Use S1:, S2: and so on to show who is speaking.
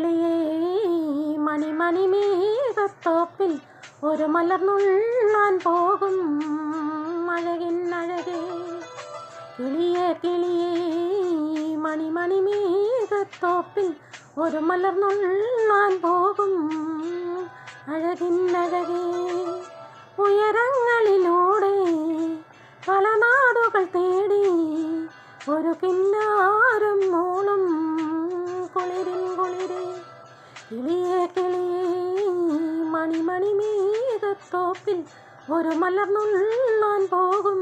S1: കിളിയേ മണിമണി മേഘത്തോപ്പിൽ ഒരു മലർന്നുള്ളാൻ പോകും അഴകിന്നഴകേ. കിളിയേ കിളിയേ മണിമണി മേഘത്തോപ്പിൽ ഒരു മലർന്നുള്ളാൻ പോകും അഴകിന്നഴകേ. ഉയരങ്ങളിലൂടെ പല നാടുകൾ തേടി ഒരു കിന്നാരം മൂളും കുളിരിൻ കുളിരേ. കിളിയേ കിളിയേ മണിമണി മേഘത്തോപ്പിൽ ഒരു മലർന്നുള്ളാൻ പോകും